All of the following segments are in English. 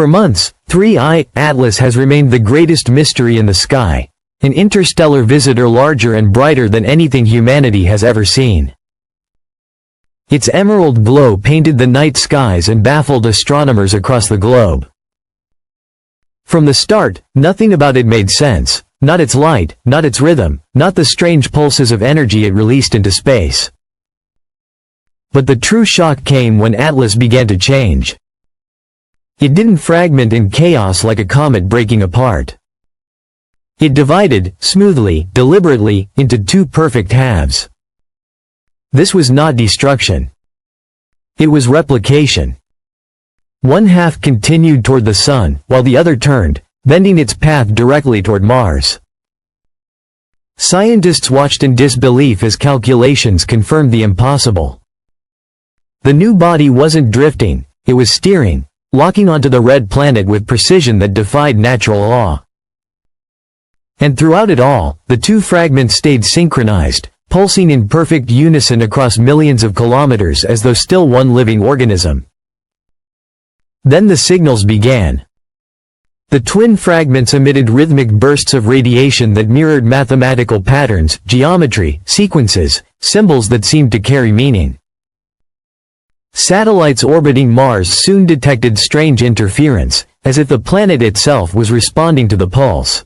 For months, 3I Atlas has remained the greatest mystery in the sky, an interstellar visitor larger and brighter than anything humanity has ever seen. Its emerald glow painted the night skies and baffled astronomers across the globe. From the start, nothing about it made sense, not its light, not its rhythm, not the strange pulses of energy it released into space. But the true shock came when Atlas began to change. It didn't fragment in chaos like a comet breaking apart. It divided, smoothly, deliberately, into two perfect halves. This was not destruction. It was replication. One half continued toward the Sun, while the other turned, bending its path directly toward Mars. Scientists watched in disbelief as calculations confirmed the impossible. The new body wasn't drifting, it was steering, locking onto the red planet with precision that defied natural law. And throughout it all, the two fragments stayed synchronized, pulsing in perfect unison across millions of kilometers as though still one living organism. Then the signals began. The twin fragments emitted rhythmic bursts of radiation that mirrored mathematical patterns, geometry, sequences, symbols that seemed to carry meaning. Satellites orbiting Mars soon detected strange interference, as if the planet itself was responding to the pulse.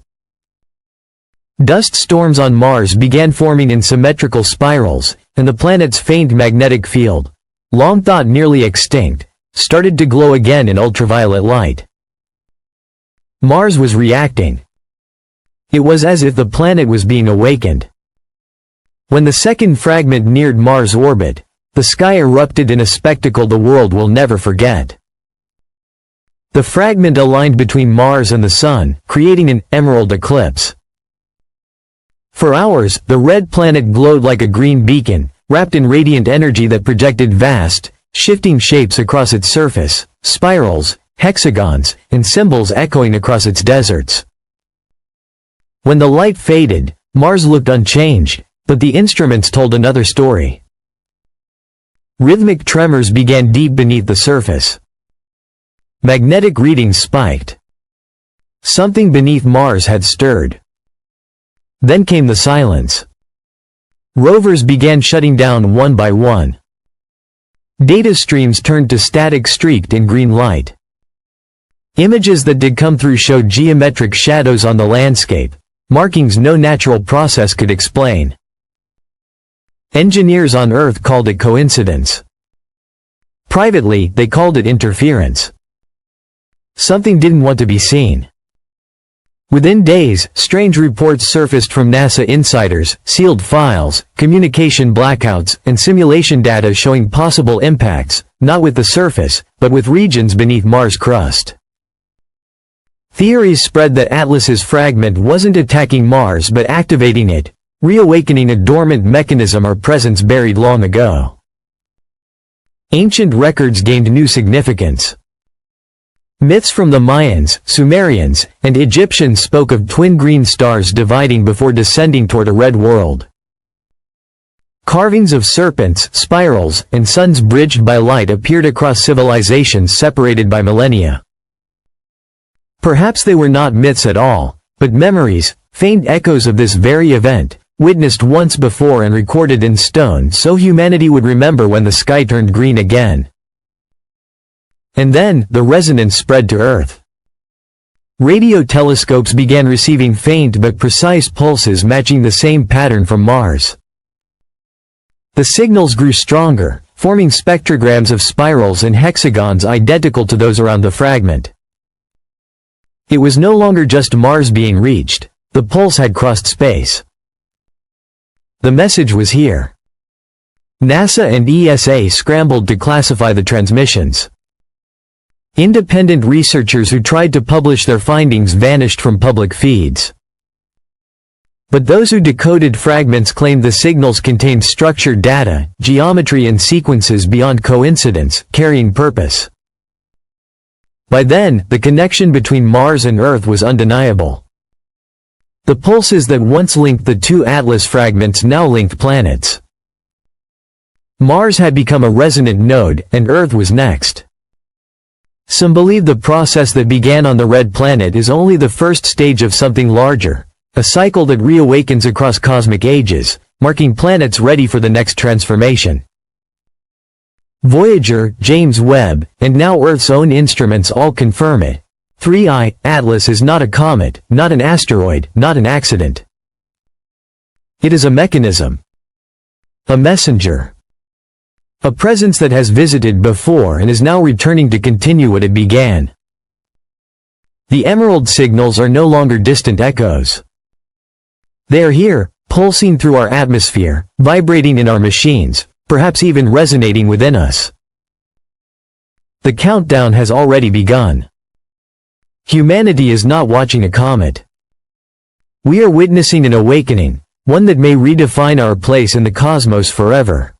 Dust storms on Mars began forming in symmetrical spirals, and the planet's faint magnetic field, long thought nearly extinct, started to glow again in ultraviolet light. Mars was reacting. It was as if the planet was being awakened. When the second fragment neared Mars' orbit, the sky erupted in a spectacle the world will never forget. The fragment aligned between Mars and the Sun, creating an emerald eclipse. For hours, the red planet glowed like a green beacon, wrapped in radiant energy that projected vast, shifting shapes across its surface, spirals, hexagons, and symbols echoing across its deserts. When the light faded, Mars looked unchanged, but the instruments told another story. Rhythmic tremors began deep beneath the surface. Magnetic readings spiked. Something beneath Mars had stirred. Then came the silence. Rovers began shutting down one by one. Data streams turned to static streaked in green light. Images that did come through showed geometric shadows on the landscape, markings no natural process could explain. Engineers on Earth called it coincidence. Privately, they called it interference. Something didn't want to be seen. Within days, strange reports surfaced from NASA insiders, sealed files, communication blackouts, and simulation data showing possible impacts, not with the surface, but with regions beneath Mars' crust. Theories spread that Atlas's fragment wasn't attacking Mars but activating it, reawakening a dormant mechanism or presence buried long ago. Ancient records gained new significance. Myths from the Mayans, Sumerians, and Egyptians spoke of twin green stars dividing before descending toward a red world. Carvings of serpents, spirals, and suns bridged by light appeared across civilizations separated by millennia. Perhaps they were not myths at all, but memories, faint echoes of this very event, witnessed once before and recorded in stone so humanity would remember when the sky turned green again. And then, the resonance spread to Earth. Radio telescopes began receiving faint but precise pulses matching the same pattern from Mars. The signals grew stronger, forming spectrograms of spirals and hexagons identical to those around the fragment. It was no longer just Mars being reached, the pulse had crossed space. The message was here. NASA and ESA scrambled to classify the transmissions. Independent researchers who tried to publish their findings vanished from public feeds. But those who decoded fragments claimed the signals contained structured data, geometry and sequences beyond coincidence, carrying purpose. By then, the connection between Mars and Earth was undeniable. The pulses that once linked the two Atlas fragments now linked planets. Mars had become a resonant node, and Earth was next. Some believe the process that began on the red planet is only the first stage of something larger, a cycle that reawakens across cosmic ages, marking planets ready for the next transformation. Voyager, James Webb, and now Earth's own instruments all confirm it. 3I, Atlas is not a comet, not an asteroid, not an accident. It is a mechanism. A messenger. A presence that has visited before and is now returning to continue what it began. The emerald signals are no longer distant echoes. They are here, pulsing through our atmosphere, vibrating in our machines, perhaps even resonating within us. The countdown has already begun. Humanity is not watching a comet. We are witnessing an awakening, one that may redefine our place in the cosmos forever.